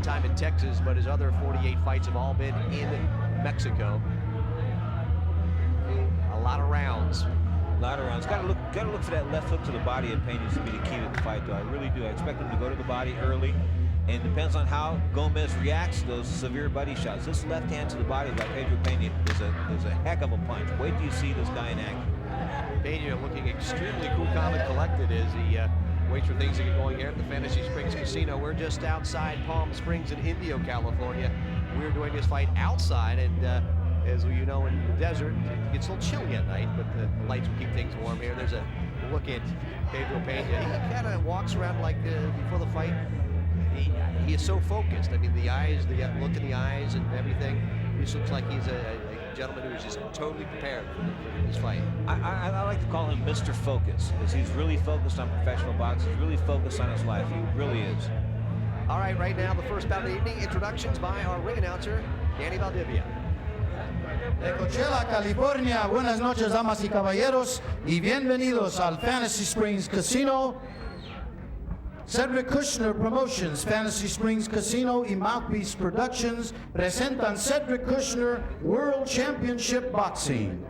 time in Texas, but his other 48 fights have all been in Mexico. A lot of rounds. A lot of rounds. Got to look for that left hook to the body of Pena to be the key to the fight, though. I really do. I expect him to go to the body early, and depends on how Gomez reacts to those severe body shots. This left hand to the body by Pedro Pena is a heck of a punch. Wait till you see this guy in action. Pena looking extremely cool, calm, and collected as he waits for things to get going here at the Fantasy Springs Casino. We're just outside Palm Springs in Indio, California. We're doing this fight outside, and as you know, in the desert, it gets a little chilly at night, but the lights will keep things warm here. There's a look at Pedro Pena. He kind of walks around like before the fight. He is so focused. I mean, the eyes, the look in the eyes and everything. He looks like he's a gentleman who's just totally prepared for this fight. I like to call him Mr. Focus, because he's really focused on professional boxing. He's really focused on his life. He really is. All right now, the first bout of the evening. Introductions by our ring announcer, Danny Valdivia. De Coachella, California. Buenas noches, damas y caballeros, y bienvenidos al Fantasy Springs Casino. Cedric Kushner Promotions, Fantasy Springs Casino y Mouthpiece Productions presentan Cedric Kushner World Championship Boxing.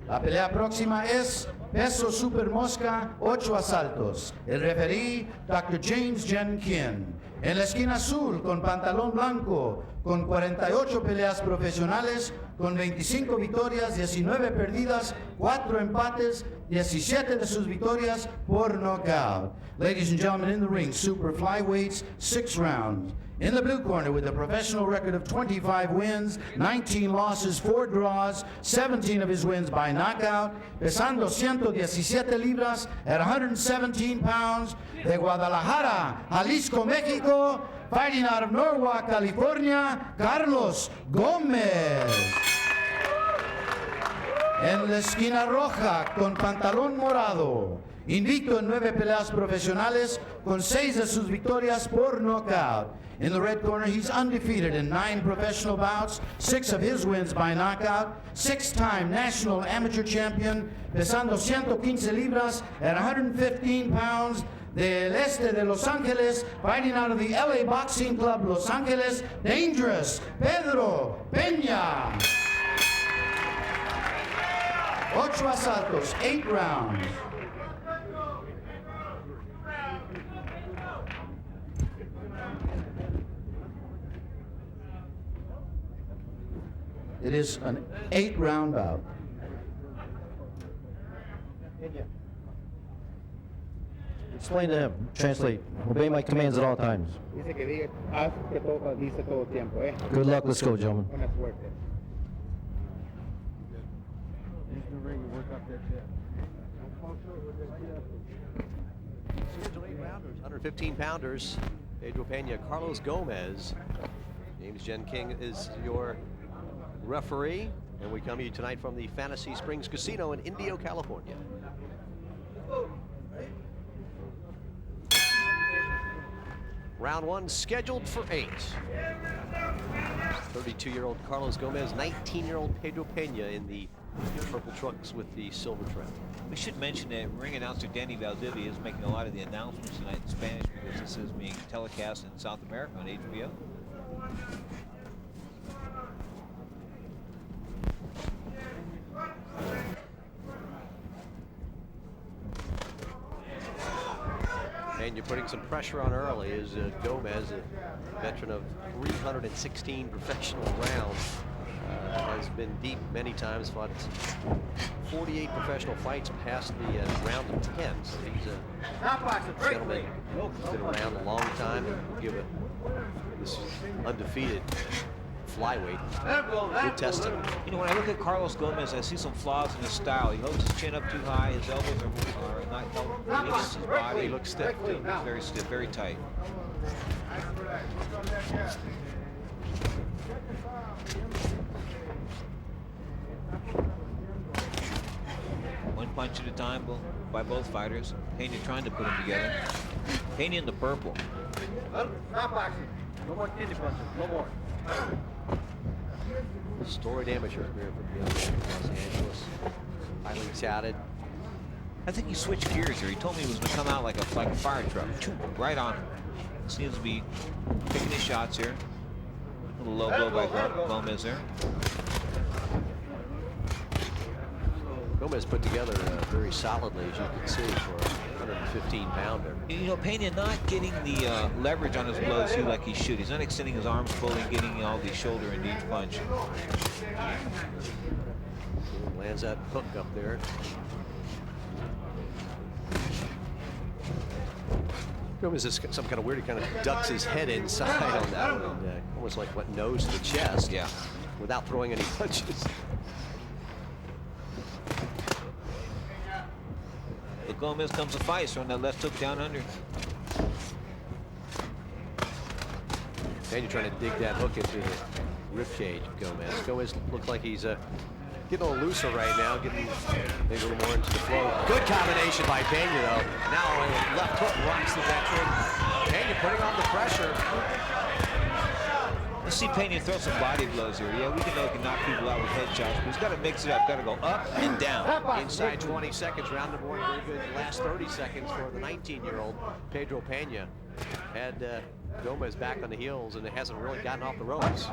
La pelea próxima es peso super mosca, 8 asaltos. El referí, Dr. James Jenkin. En la esquina azul, con pantalón blanco, con 48 peleas profesionales, con 25 victorias, 19 perdidas, 4 empates, 17 de sus victorias por knockout. Ladies and gentlemen, in the ring, super flyweights, 6 rounds. In the blue corner, with a professional record of 25 wins, 19 losses, 4 draws, 17 of his wins by knockout, pesando 117 libras at 117 pounds, de Guadalajara, Jalisco, Mexico, fighting out of Norwalk, California, Carlos Gomez. En la esquina roja, con pantalón morado, invicto en 9 peleas profesionales, con 6 de sus victorias por knockout. In the red corner, he's undefeated in 9 professional bouts, 6 of his wins by knockout, 6-time national amateur champion, pesando 115 libras at 115 pounds, del este de Los Ángeles, fighting out of the LA Boxing Club, Los Angeles, dangerous, Pedro Pena. 8 asaltos, 8 rounds. It is an 8-round bout. Explain to him, translate, obey my commands at all times. Dice que diga, haz que todo, dice todo el tiempo, eh. Good luck, let's go, gentlemen. Buena suerte. Scheduled 8 rounders, 115 pounders. Pedro Pena, Carlos Gomez. James Jen King is your referee, and we come to you tonight from the Fantasy Springs Casino in Indio, California. Round 1 scheduled for 8. 32-year-old Carlos Gomez, 19-year-old Pedro Pena in the purple trunks with the silver trim. We should mention that ring announcer Danny Valdivia is making a lot of the announcements tonight in Spanish, because this is being telecast in South America on HBO. And you're putting some pressure on early as Gomez, a veteran of 316 professional rounds, has been deep many times, fought 48 professional fights past the round of 10. So he's a gentleman who's been around a long time, and will give this undefeated flyweight good testing. You know, when I look at Carlos Gomez, I see some flaws in his style. He holds his chin up too high, his elbows are not held against his body. He looks stiff too. He's very stiff, very tight. One punch at a time by both fighters. Pena trying to put them together. Pena in the purple. Stop boxing. No more kidney punches. No more. Storied amateur career for Los Angeles. Highly touted. I think he switched gears here. He told me he was going to come out like a fire truck. Right on him. Seems to be picking his shots here. A little low blow by Gomez there. Gomez put together very solidly, as you can see, for a 115-pounder. You know, Pena not getting the leverage on his blows too like he should. He's not extending his arms fully and getting all the shoulder and knee punch. Lands that hook up there. Gomez is some kind of weird. He kind of ducks his head inside on that one, and, almost like what nose to the chest. Yeah. Without throwing any punches. But Gomez comes to fight, throwing that left hook down under. And you're trying to dig that hook into the rib cage of Gomez. Gomez looks like he's getting a little looser right now, getting maybe a little more into the flow. Good combination by Pena, though. Now a left hook rocks the veteran. Pena putting on the pressure. Let's see Pena throw some body blows here. Yeah, we can know he can knock people out with head shots, but he's got to mix it up. Got to go up and down. Inside 20 seconds, round number one. Very good last 30 seconds for the 19-year-old Pedro Pena. Had Gomez back on the heels, and it hasn't really gotten off the ropes.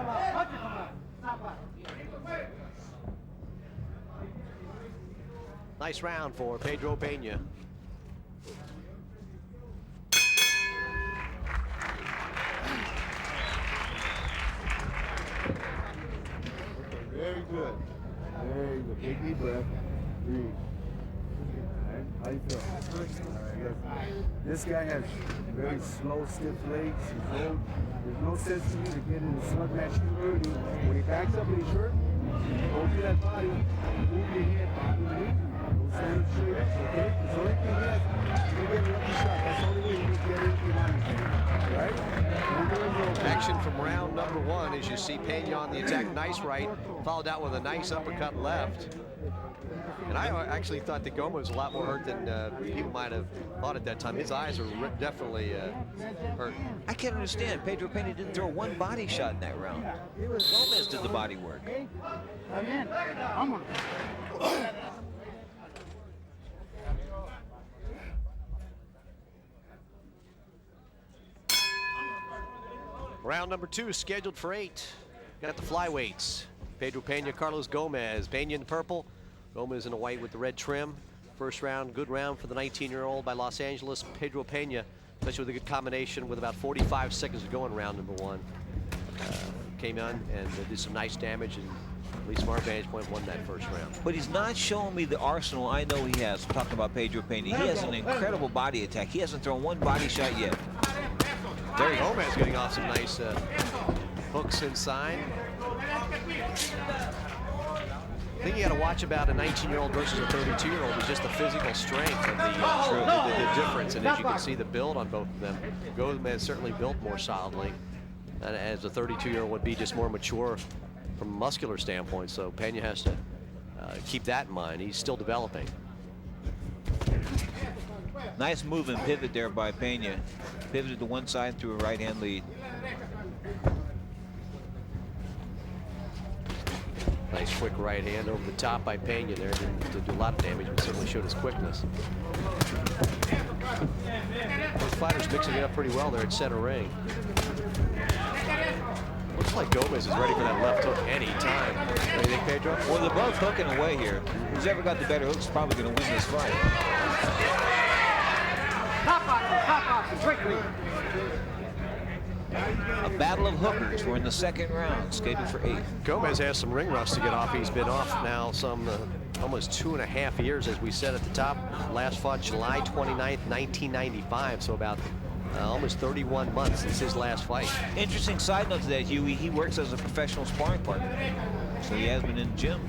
Nice round for Pedro Pena. Very good. Very good. Take a deep breath. Breathe. How you feel? All right, good. This guy has very slow, stiff legs. He's old. There's no sense to you to get in the slug match too early. When he backs up and he's hurt, go to that body, move your head, underneath you. Don't stand up straight up, okay? That's the only thing he has. You get a lucky shot. That's the only way you can get anything on him. Right? Action from round number one, as you see Pena on the attack. Nice right, followed out with a nice uppercut left. And I actually thought that Gomez was a lot more hurt than people might have thought at that time. His eyes are definitely hurt. I can't understand. Pedro Pena didn't throw one body shot in that round. Gomez did the body work. Round number two is scheduled for 8. Got the flyweights. Pedro Pena, Carlos Gomez. Pena in the purple, Gomez in the white with the red trim. First round, good round for the 19-year-old by Los Angeles. Pedro Pena, especially with a good combination with about 45 seconds to go in round number one. Came on and did some nice damage, and at least from our vantage point, won that first round. But he's not showing me the arsenal I know he has. I'm talking about Pedro Pena. He has an incredible body attack. He hasn't thrown one body shot yet. There Gomez getting off some nice hooks inside. The thing you got to watch about a 19-year-old versus a 32-year-old is just the physical strength of the difference. And as you can see, the build on both of them. Gomez certainly built more solidly, and as a 32-year-old would be just more mature from a muscular standpoint. So Pena has to keep that in mind. He's still developing. Nice move and pivot there by Pena. Pivoted to one side through a right-hand lead. Nice quick right hand over the top by Pena there. Didn't do a lot of damage, but certainly showed his quickness. Both fighters mixing it up pretty well there at center ring. Looks like Gomez is ready for that left hook any time. What do you think, Pedro? Well, they're both hooking away here. Who's ever got the better hooks is probably going to win this fight. Top boxing, quickly. A battle of hookers. We're in the second round, scheduled for 8. Gomez has some ring rust to get off. He's been off now some almost 2.5 years, as we said at the top. Last fought July 29th, 1995, so about almost 31 months since his last fight. Interesting side note to that, Huey. He works as a professional sparring partner, so he has been in the gym.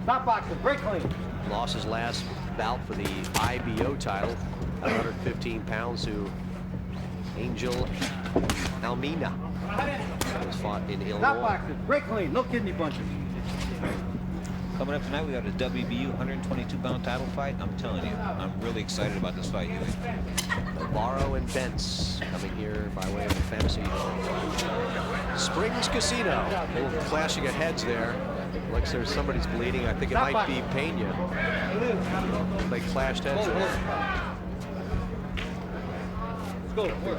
Top boxing, break clean. Lost his last bout for the IBO title at 115 pounds to Angel Almina. Was fought in Top Illinois. boxing, break clean, no kidney punches. Coming up tonight, we got a WBU 122-pound title fight. I'm telling you, I'm really excited about this fight, Huey. Navarro and Bentz coming here by way of the Fantasy Springs Casino. A little clashing of heads there. Looks there's somebody's bleeding. I think it might be Pena. They clashed heads.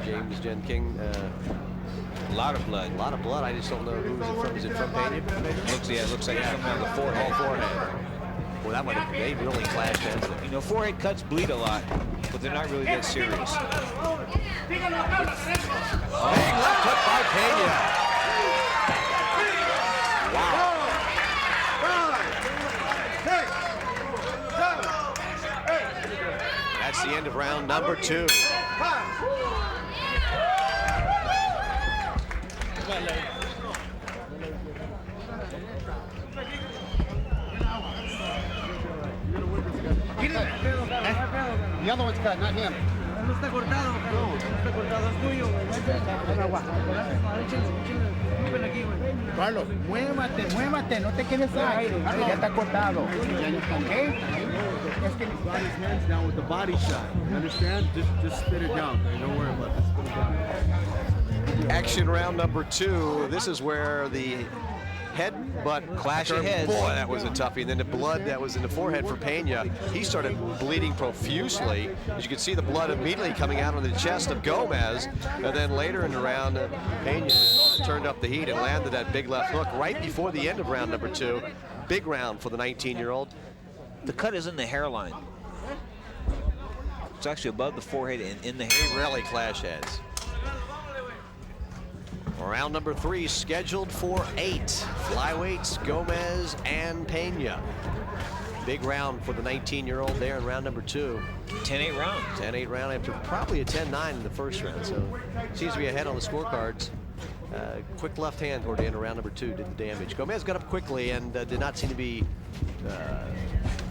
James Jen King. A lot of blood. A lot of blood. I just don't know who is it from. Is it from Pena? It looks like it's coming out of the forehead. Forehead. Well, that might have, they really clashed heads. You know, forehead cuts bleed a lot, but they're not really that serious. Big left hook by Pena. Wow. That's the end of round number 2. The other one's cut, not him. No está cortado, no está cortado, es tuyo, güey. Carlos, muévate, no te quedes ahí. Ya está cortado. Okay? Got his hands down with the body shot. You understand? Just spit it down. Don't worry about this. Spit it down. Action round number 2. This is where the headbutt Clash of heads. Boy, that was a toughie. And then the blood that was in the forehead for Pena. He started bleeding profusely. As you can see, the blood immediately coming out on the chest of Gomez. And then later in the round, Pena turned up the heat and landed that big left hook right before the end of round number 2. Big round for the 19-year-old. The cut is in the hairline. It's actually above the forehead and in the They hairline. rarely clash heads. Round number 3 scheduled for 8. Flyweights, Gomez and Pena. Big round for the 19-year-old there in round number 2. 10-8 round. 10-8 round after probably a 10-9 in the first round. So seems to be ahead on the scorecards. Quick left hand toward the end of round number 2 did the damage. Gomez got up quickly and did not seem to be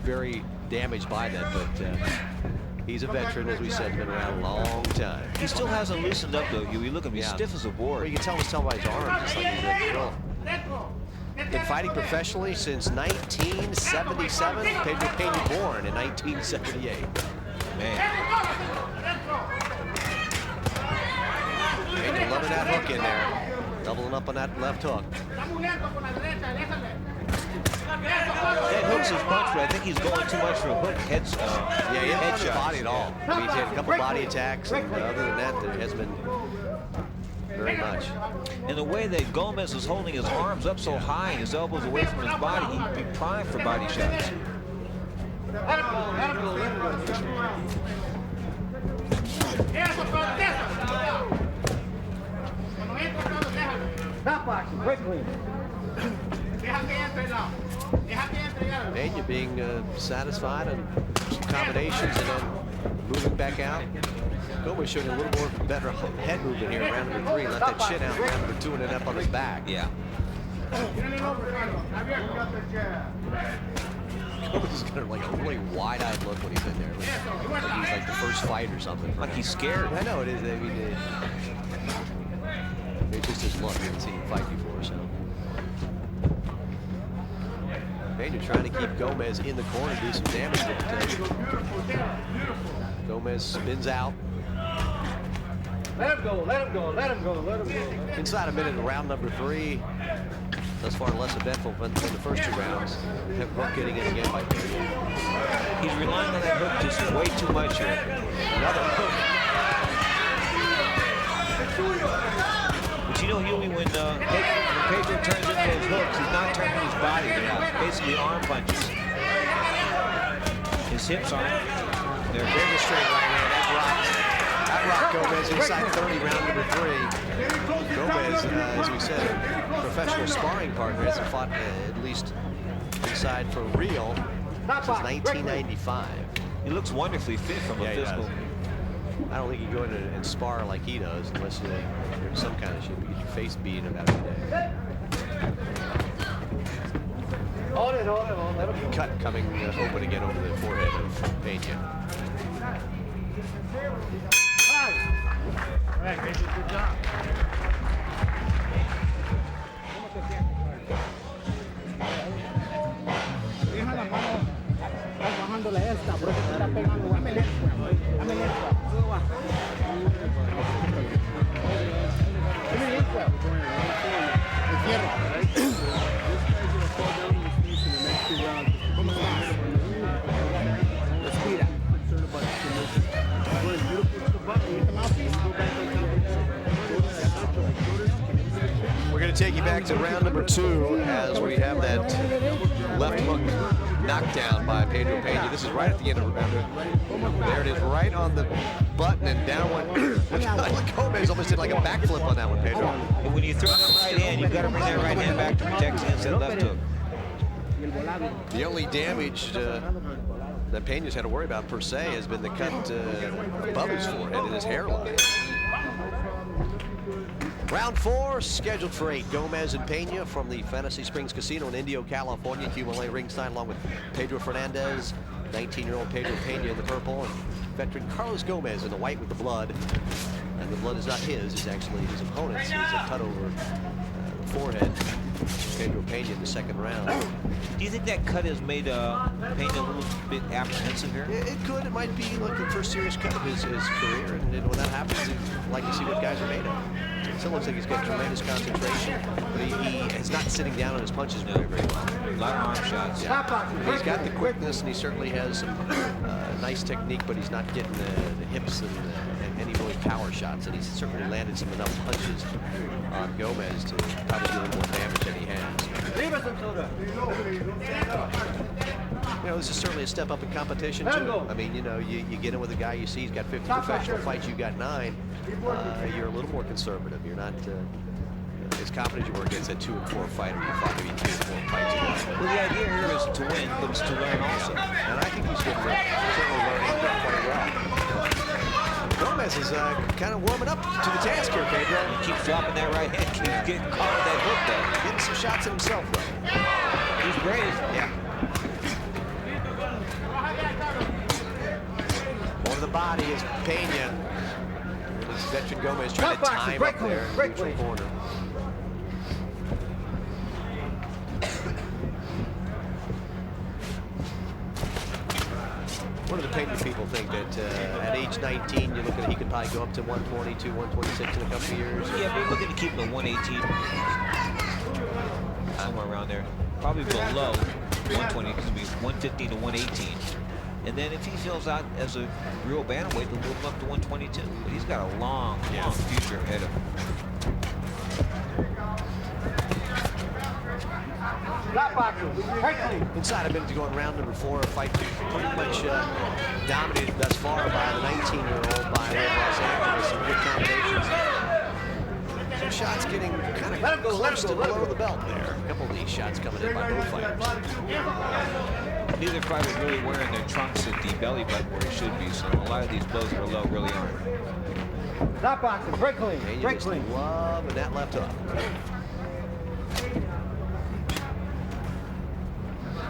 very damaged by that, but he's a veteran, as we said, been around a long time. He still hasn't loosened up, though. You look at him, he's Yeah. stiff as a Well, board. you can tell by his arms, just like he's ready to go. Been fighting professionally since 1977. Pedro Pena born in 1978. Man. Pena loving that hook in there. Doubling up on that left hook. That hooks his punch, but I think he's going too much for a hook heads. Yeah, he hasn't headshot. body at all. I mean, he's had a couple body attacks, and other than that, there hasn't been very much. And the way that Gomez was holding his arms up so high and his elbows away from his body, he'd be primed for body shots. Stop boxing, quickly. Pena being satisfied on some combinations and then moving back out. Gomez showing a little more better head movement here in round number 3. Let that chin out in round number 2 and then up on his back. Yeah. Gomez is got like a really wide-eyed look when he's in there. Like he's like the first fight or something. Like he's scared. I know it is. I mean, it's just his look. I haven't seen him fight before, so. Pena trying to keep Gomez in the corner, do some damage with it. Gomez spins out. Let him go, let him go, let him go, let him go. Inside a minute of round number 3. Thus far less eventful than the first 2 rounds. Have hook getting in again by Pena. He's relying on that hook just way too much here. Another hook. But you know, Huey, when Pedro turns into his hooks, he's not turning his body. They're basically arm punches. His hips aren't. They're very straight right here. That rocked Gomez inside 30, round number 3. Gomez, as we said, a professional sparring partner, hasn't fought at least inside for real since 1995. He looks wonderfully fit from a Yeah, he physical. does. I don't think you go in and spar like he does unless you're in some kind of shape. You get your face beaten about every day. Hold it, let him go. Cut coming open again over the forehead of Pena. All right, Pedro, good job. Deja la mano, estás bajándole esta, bro, que te está pegando. Dame lengua, dame lengua. Dame lengua. El fierro. take you back to round number 2 as we have that left hook knockdown by Pedro Pena. This is right at the end of the round. There it is, right on the button, and down went. Gomez almost did like a backflip on that one, Pedro. And when you throw that right hand, you've got to bring that right hand back to protect against that left hook. The only damage that Pena's had to worry about per se has been the cut above his forehead and his hairline. Round 4 scheduled for 8. Gomez and Pena from the Fantasy Springs Casino in Indio, California. QMLA ringside along with Pedro Fernandez, 19-year-old Pedro Pena in the purple, and veteran Carlos Gomez in the white with the blood. And the blood is not his, it's actually his opponent's. He's a cut over the forehead. Pedro Pena in the second round. Do you think that cut has made Pena a little bit apprehensive here? It could. It might be like the first serious cut of his career, and when that happens, you'd like to see what guys are made of. It still looks like he's got tremendous concentration, but he is not sitting down on his punches very well. A lot of arm shots. Yeah. He's got the quickness, and he certainly has some nice technique, but he's not getting the hips and any really power shots, and he's certainly landed some enough punches on Gomez to probably do a little more damage than he has. You know, this is certainly a step up in competition, too. I mean, you know, you get in with a guy you see he's got 50 professional fights, you got 9. You're a little more conservative. You're not as confident as you were against that 2 and 4 fighter. You fought maybe 2 or 4 fights ago. Well, the idea here is to win, but it's to learn also. And I think he's certainly learning quite well. Gomez is kind of warming up to the task here, Pedro. He keeps dropping that right hand, keeps getting caught with that hook, though. Getting some shots at himself, though. He's brave. Yeah. On the body is Pena. This veteran Gomez trying to time up there in the neutral corner. What do the Pena people think that at age 19, you're looking at he could probably go up to 122, 126 in a couple of years? Yeah, they're looking to keep him at 118. Somewhere around there. Probably below 120, because it'll be 115 to 118. And then if he fills out as a real bantamweight, they'll move him up to 122. But he's got a long, long future ahead of him. Inside a minute to go in round number 4, a fight pretty much dominated thus far by the 19-year-old by Los Angeles. Some good combinations. Some shots getting kind of close to below the belt there. A couple of these shots coming in by both fighters. Neither fighter is really wearing their trunks at the belly button where it should be, so a lot of these blows that are low really aren't. Stop boxing, break clean, break clean. Loving that left hook.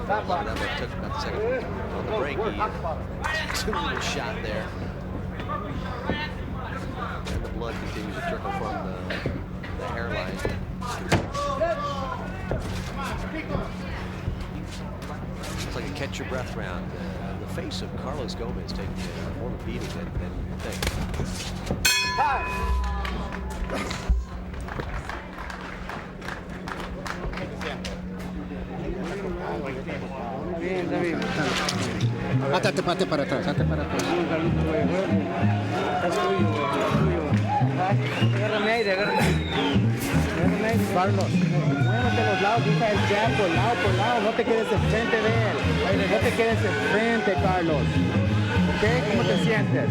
Stop boxing. That left hook about the second one. On the break, he took a little shot there. And the blood continues to trickle from the hairline. It's like a catch your breath round. The face of Carlos Gomez taking more of a beating than you think. Hátate para atrás, hátate para atrás. Agárrame aire, agárrame aire. Carlos, muévete a los lados, usa el jab por lado, no te quedes enfrente de él. No te quedes enfrente, Carlos. ¿Ok? ¿Cómo te sientes?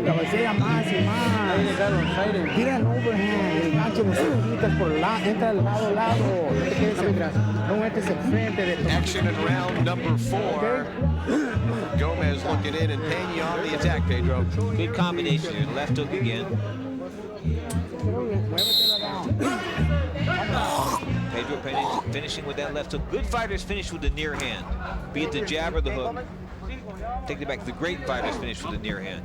Cabecea más y más. Tira el overhand, el gancho, no se quitas por lado, entra al lado. No te quedes atrás. No entres enfrente de tu. Action in round number 4. Gomez looking in and Pena on the attack, Pedro. Good combination here. Left hook again. Pedro Pena finishing with that left hook. Good fighters finish with the near hand, be it the jab or the hook. Take it back. The great fighters finish with the near hand.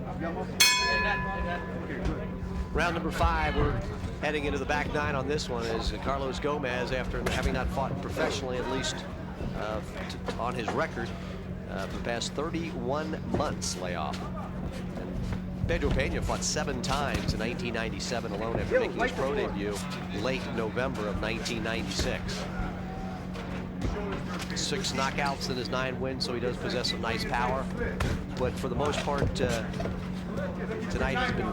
Round number 5, we're heading into the back 9 on this one as Carlos Gomez, after having not fought professionally, at least on his record, for the past 31 months layoff. And Pedro Pena fought 7 times in 1997 alone after making his pro debut late November of 1996. 6 knockouts in his 9 wins, so he does possess some nice power. But for the most part, tonight he's been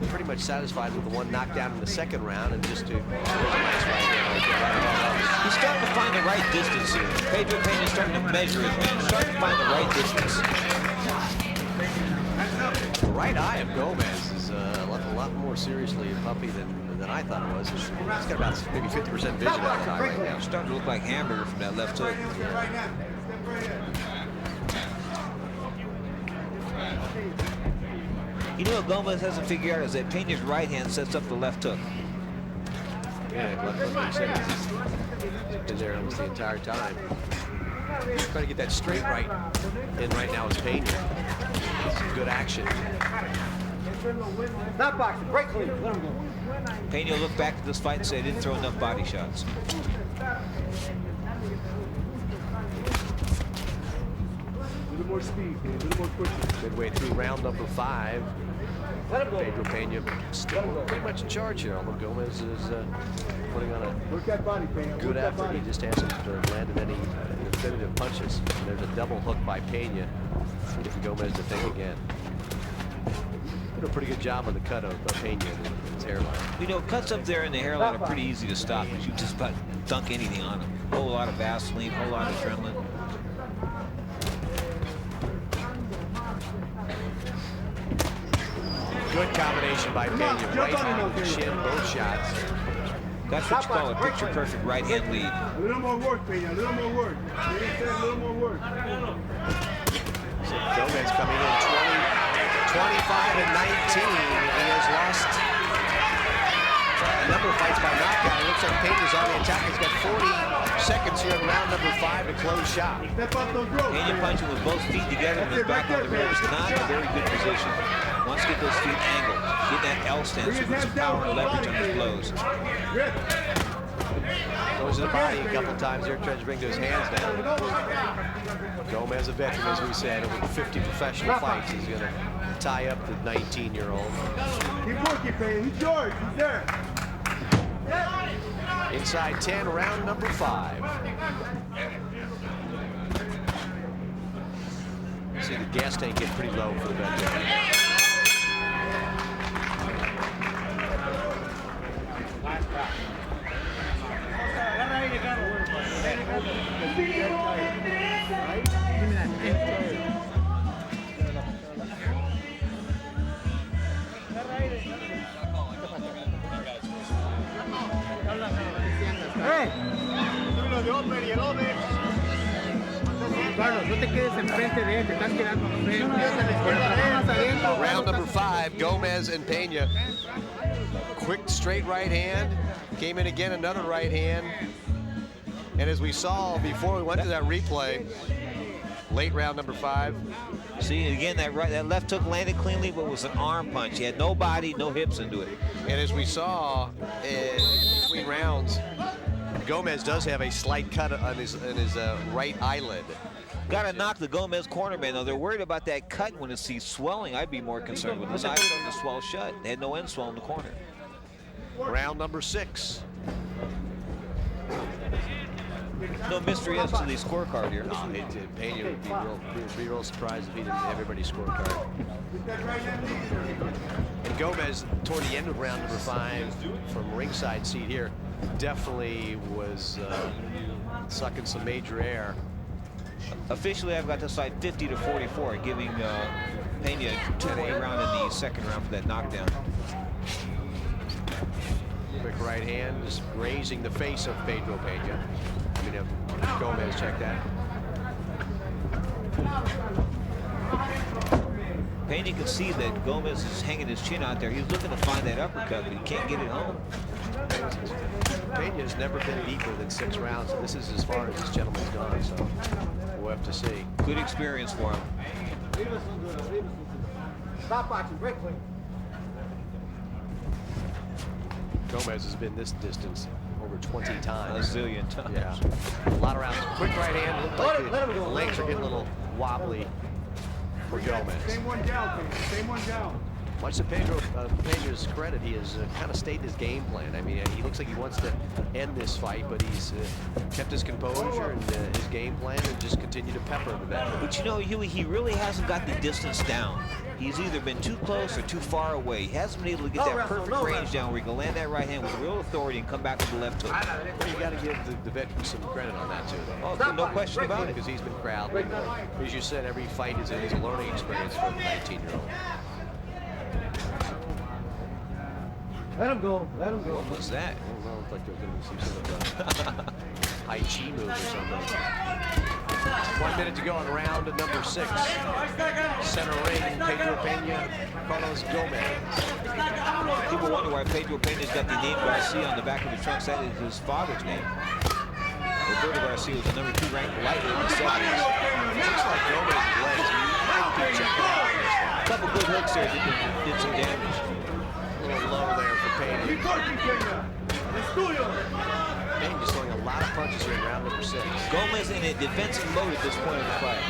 pretty much satisfied with the 1 knockdown in the 2nd round, and just to nice right there. He's starting to find the right distance here. Pedro Pena's starting to measure his range, starting to find the right distance. The right eye of Gomez is a lot more seriously a puppy than I thought it was. He's got about maybe 50% vision out of his eye right now. He's starting to look like Hamburger from that left hook. You know what Gomez hasn't figured out is that Pena's right hand sets up the left hook. Yeah, like you said, he's been there almost the entire time. He's trying to get that straight right in right now is Pena. It's good action. Not boxing, right clean. Let him go. Pena looked back at this fight and said he didn't throw enough body shots. A little more speed, man. A little more quickness. Midway through round number 5. Let him go. Pedro Pena still pretty much in charge here, although Gomez is putting on a Work that body, Pena. good Work that effort. body. He just hasn't landed any definitive punches. And there's a double hook by Pena, getting Gomez to think again. Did a pretty good job on the cut of Pena in his hairline. You know, cuts up there in the hairline are pretty easy to stop because you just about dunk anything on them. A whole lot of Vaseline, a whole lot of adrenaline. Good combination by Pena. Right hand on the chin, both shots. That's what you call a picture-perfect right-hand lead. A little more work, Pena. A little more work. A little more work. So Gomez coming in 25-19. He has lost a number of fights by knockout. It looks like Pena's on the attack. He's got 40 seconds here in round number 5 to close shot. Step up those ropes. Pena punching with both feet together and his back on the rear is not a very good position. Wants to get those feet angled. Get that L stance so there's power and leverage on his blows. Goes to the body a couple times there, tries to bring those hands down. Gomez, a veteran, as we said, over 50 professional fights. He's going to tie up the 19-year-old. Keep working, Pena. He's yours. He's there. Inside 10, round number 5. See the gas tank get pretty low for the veteran. Carlos, no te quedes enfrente de él, te estás quedando enfrente. Round number 5, Gomez and Pena. Quick straight right hand. Came in again, another right hand. And as we saw before we went to that replay, late round number 5. See, again, that left hook landed cleanly, but was an arm punch. He had no body, no hips into it. And as we saw in between rounds, Gomez does have a slight cut on his right eyelid. Got to knock the Gomez cornerman, though. They're worried about that cut when it's swelling. I'd be more concerned with this eye starting to swell shut. They had no end swell in the corner. Round number 6. No mystery as to the scorecard here. Pena would be real surprised if he didn't have everybody's scorecard. And Gomez, toward the end of round number 5, from ringside seat here, definitely was sucking some major air. Officially, I've got this fight 50-44, giving Pena a 2-point round in the 2nd round for that knockdown. Quick right hand, just grazing the face of Pedro Pena. I mean, Gomez, check that. Pena can see that Gomez is hanging his chin out there. He's looking to find that uppercut, but he can't get it home. Pena has never been deeper than 6 rounds. This is as far as this gentleman's gone, so we'll have to see. Good experience for him. Stop boxing, break clean. Gomez has been this distance over 20 A times. zillion times. Yeah, a lot of rounds. Quick right hand. Looked like the legs are getting a little wobbly for Gomez. Same one down, Pena. Same one down. Much to Pedro Pena's credit, he has kind of stayed his game plan. I mean, he looks like he wants to end this fight, but he's kept his composure and his game plan and just continued to pepper the veteran. But you know, Huey, he really hasn't got the distance down. He's either been too close or too far away. He hasn't been able to get that perfect range down where he can land that right hand with real authority and come back with the left hook. Well, you got to give the veteran some credit on that, too. Oh, no question about it. Because he's been crowded. As you said, every fight is a learning experience for the 19-year-old. Let him go. Let him go. What was that? I don't know, it's like there's going to be some sort of high chi move or something. 1 minute to go on round number 6. Center ring, Pedro Pena, Carlos Gomez. People wonder why Pedro Pena's got the name Garcia on the back of the trunks. That is his father's name. Roberto Garcia was the #2 ranked lightweight in the 70s. Looks like Gomez's legs might be checking out on this one. A couple good hooks there did some damage. A little low there for Pena. Pena's throwing a lot of punches here in round number 6. Gomez in a defensive mode at this point of the fight.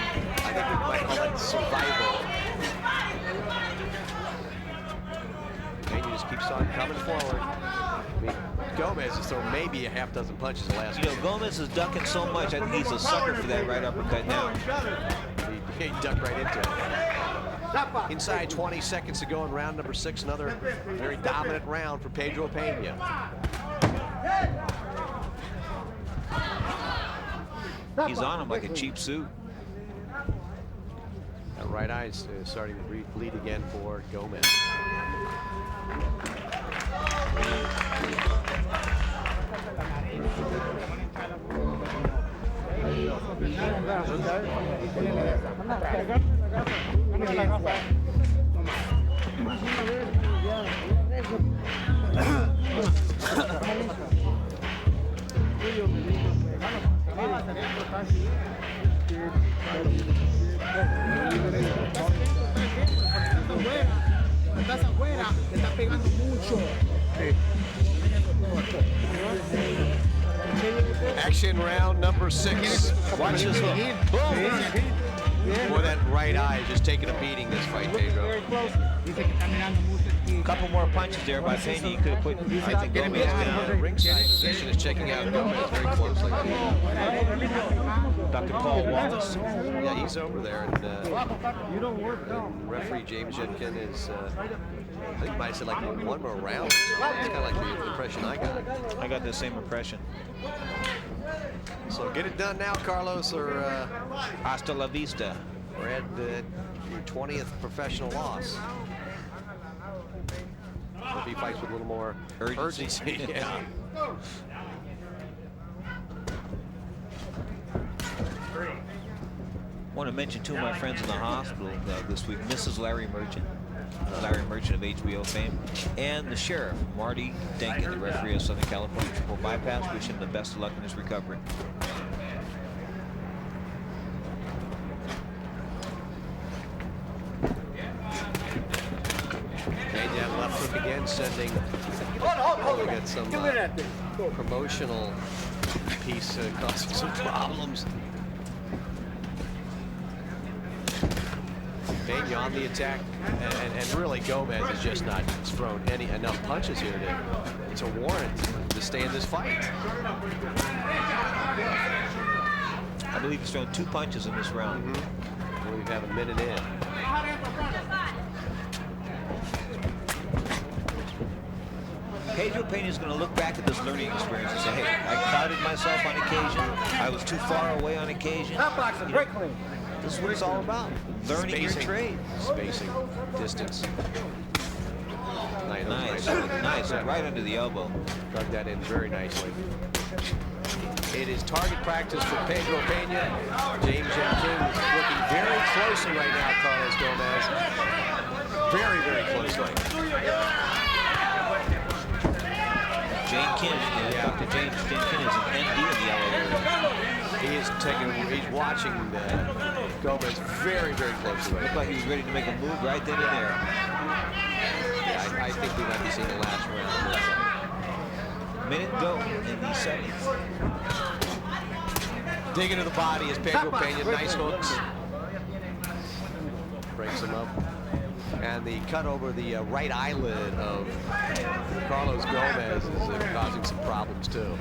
I think we might call it survival. Pena just keeps on coming forward. I mean, Gomez has thrown maybe a half dozen punches the last You know, Gomez is ducking so much, I think he's a sucker for that right uppercut now. He ducked right into it. Inside 20 seconds to go in round number 6. Another very dominant round for Pedro Pena. He's on him like a cheap suit. That right eye is starting to bleed again for Gomez. Estás afuera, te está pegando mucho. Action round number 6. Watch this hook. Boom! Boy, that right eye is just taking a beating this fight, Pedro. A couple more punches there by Pena. He could have put, I think, Gomez down. Ringside position is checking out Gomez very closely. Dr. Paul Wallace. Yeah, he's over there. And referee James Jenkin is, I think he might have said like one more round. It's kind of like the impression I got. I got the same impression. So get it done now, Carlos, or Hasta la vista. we're at your 20th professional loss. Hope he fights with a little more urgency. Yeah. I want to mention two of my friends in the hospital this week, Mrs. Larry Merchant of HBO fame, and the sheriff, Marty Denkin, the referee of Southern California Triple Bypass. Wish him the best of luck in his recovery. Pena left hook again, sending. We got some promotional piece causing some problems. Pena on the attack, and really Gomez has just not thrown enough punches here to warrant to stay in this fight. I believe he's thrown 2 punches in this round. We have a minute in. Pedro Pena is going to look back at this learning experience and say, hey, I crowded myself on occasion. I was too far away on occasion. This is what it's all about. Learning your trade. Spacing, distance. Nice, right under the elbow. Dug that in very nicely. It is target practice for Pedro Pena. James Jenkin is looking very closely right now, Carlos Gomez. Very, very closely. Dr. James Jenkin is an MD in the LA area. He's watching Gomez very, very closely. Looked like he was ready to make a move right then and there. Yeah, I think we might be seeing the last round. Minute go in the second. Digging to the body is Pedro Pena. Nice hooks. picks him up. And the cut over the right eyelid of Carlos Gomez is causing some problems too.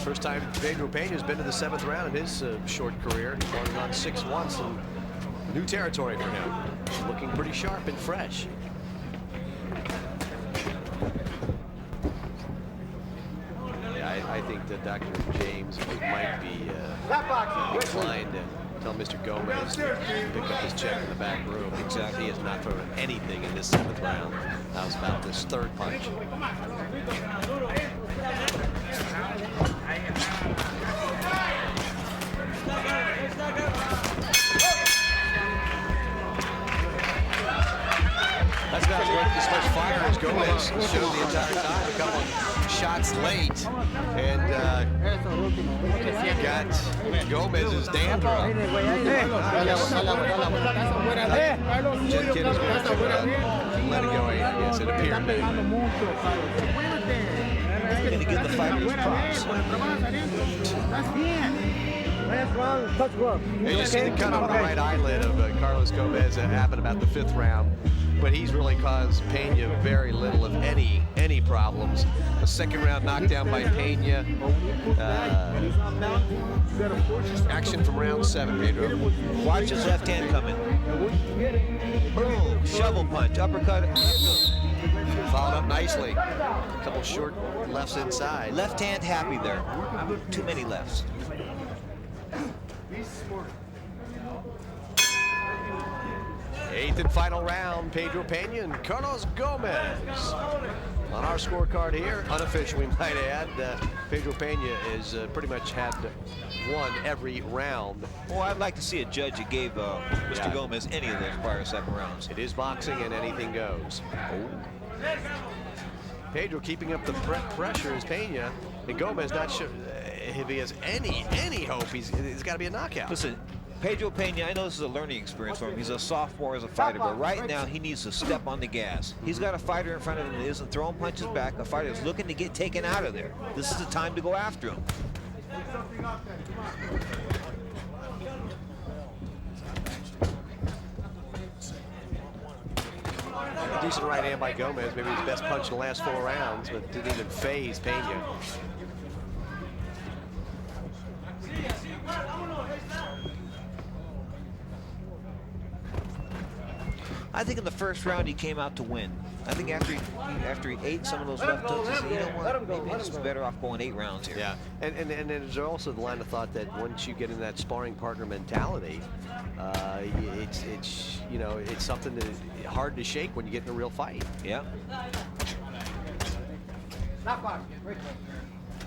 First time Pedro Pena's been to the 7th round in his short career. He's won on 6-1, some new territory for him. Looking pretty sharp and fresh. Yeah, I think that Dr. James might be inclined to tell Mr. Gomez to pick up his check in the back room. Exactly. He has not thrown anything in this 7th round. That was about this 3rd punch. That's about as much fire as Gomez showed the entire time. A couple of shots late, and got Gomez's damper up. Jet Kid is going to let it go, I guess, it appeared. Going to give the fighters props. You just see the cut on the right eyelid of Carlos Gomez that happened about the 5th round, but he's really caused Pena very little, if any problems. A 2nd round knockdown by Pena. Action from round 7, Pedro. Watch his left hand coming. Boom, shovel punch, uppercut. Followed up nicely. A couple short lefts inside. Left hand happy there. Too many lefts. Eighth and final round, Pedro Pena and Carlos Gomez. On our scorecard here, unofficial, we might add, Pedro Pena is pretty much had won every round. Well, I'd like to see a judge that gave Mr. Gomez any of those prior 2nd rounds. It is boxing and anything goes. Oh. Pedro keeping up the pressure is Pena, and Gomez not sure if he has any hope. He's got to be a knockout. Listen, Pedro Pena, I know this is a learning experience for him. He's a sophomore as a fighter, but right now he needs to step on the gas. He's got a fighter in front of him that isn't throwing punches back, a fighter that's looking to get taken out of there. This is the time to go after him. A decent right hand by Gomez, maybe his best punch in the last 4 rounds, but didn't even phase Pena. I think in the 1st round he came out to win. I think after he ate some of those left hooks, he said, you know what, maybe it's better off going 8 rounds here. Yeah, and there's also the line of thought that once you get in that sparring partner mentality, it's you know, it's something that is hard to shake when you get in a real fight. Yeah.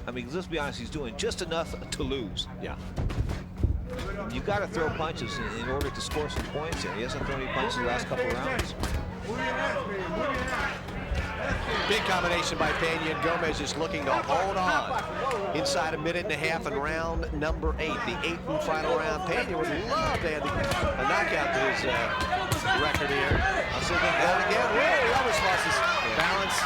I mean, let's be honest, he's doing just enough to lose. Yeah. You've got to throw punches in order to score some points here. He hasn't thrown any punches the last couple of rounds. Big combination by Pena, and Gomez just looking to hold on. Inside a minute and a half in round number 8, the 8th and final round. Pena would love to add a knockout to his record here. I'll see if he can go again. Whoa, he almost lost his balance.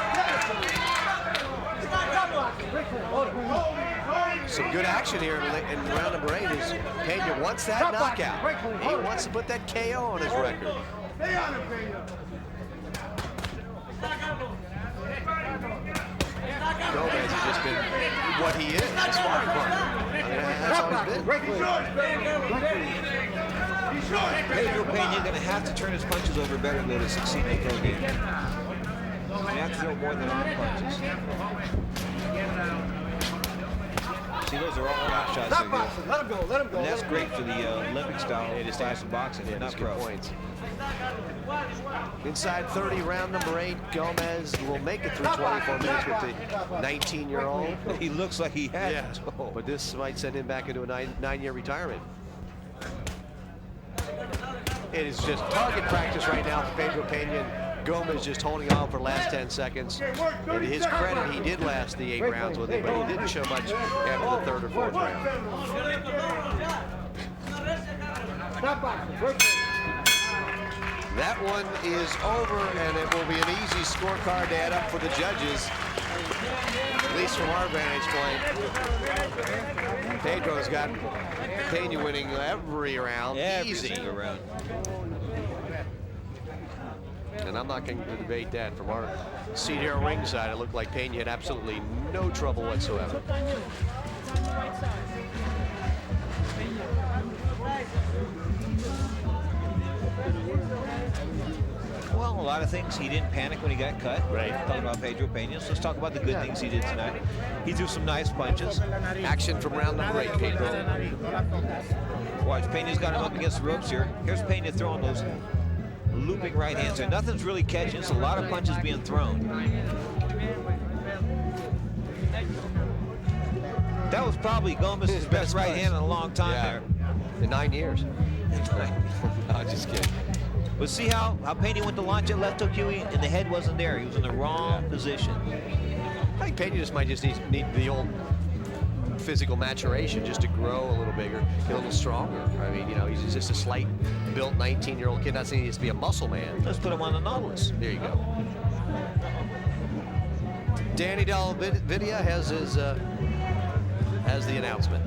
Some good action here in round number 8 is Pena wants that knockout. He wants to put that KO on his record. Gomez has just been what he is, a sparring partner. I mean, that's all he's been. Pedro Pena going to have to turn his punches over better though to succeed in the pro game. You have to throw more than arm punches. See, those are all round shots. Let him go, let him go. And that's great for the Olympic style styles of boxing, Yeah, not that's good pro. points. Inside 30, round number 8, Gomez will make it through 24 minutes with the 19-year-old. He looks like he had Yeah, but this might send him back into a 9-year retirement. It is just target practice right now for Pedro Pena. Gomez just holding on for the last 10 seconds. And to his credit, he did last the 8 rounds with him, but he didn't show much after the 3rd or 4th round. That one is over, and it will be an easy scorecard to add up for the judges. At least from our vantage point, Pedro's got Pena winning every round, Every easy. single round. And I'm not going to debate that. From our seat here ringside, it looked like Pena had absolutely no trouble whatsoever. Well, a lot of things. He didn't panic when he got cut. Right. Talking about Pedro Pena. So let's talk about the good things he did tonight. He threw some nice punches. Action from round number 8, Pedro. Watch, Pena's got him up against the ropes here. Here's Pena throwing those looping right hands there. Nothing's really catching. It's a lot of punches being thrown. That was probably Gomez's best right hand in a long time there. In 9 years. No, just kidding. But see how Pena went to launch it left hook Huey, and the head wasn't there. He was in the wrong position. I think Pena might just need the old physical maturation just to grow a little bigger, get a little stronger. I mean, you know, he's just a slight built 19-year-old kid. Not saying he needs to be a muscle man. Let's put him on the Nautilus. There you go. Danny Del Vidia has the announcement.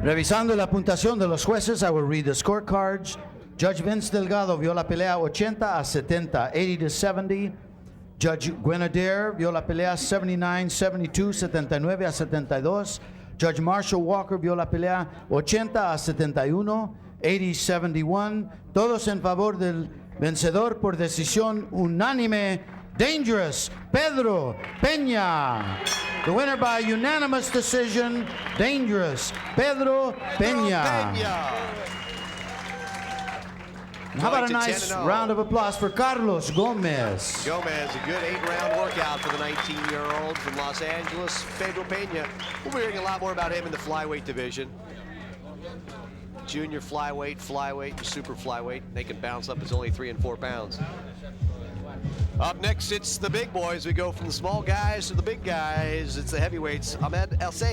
Revisando la puntuación de los jueces, I will read the scorecards. Judge Vince Delgado vio la pelea 80-70, 80-70. Judge Guinadere vio la pelea 79-72, 79-72. Judge Marshall Walker vio la pelea 80-71, 80-71. Todos en favor del vencedor por decisión unánime, Dangerous Pedro Pena. The winner by unanimous decision, Dangerous Pedro Pena. And how about a nice round of applause for Carlos Gomez? Gomez, a good 8-round workout for the 19-year-old from Los Angeles, Pedro Pena. We'll be hearing a lot more about him in the flyweight division. Junior flyweight, and super flyweight. They can bounce up as only 3 and 4 pounds. Up next, it's the big boys. We go from the small guys to the big guys. It's the heavyweights. Ahmed El Sayed.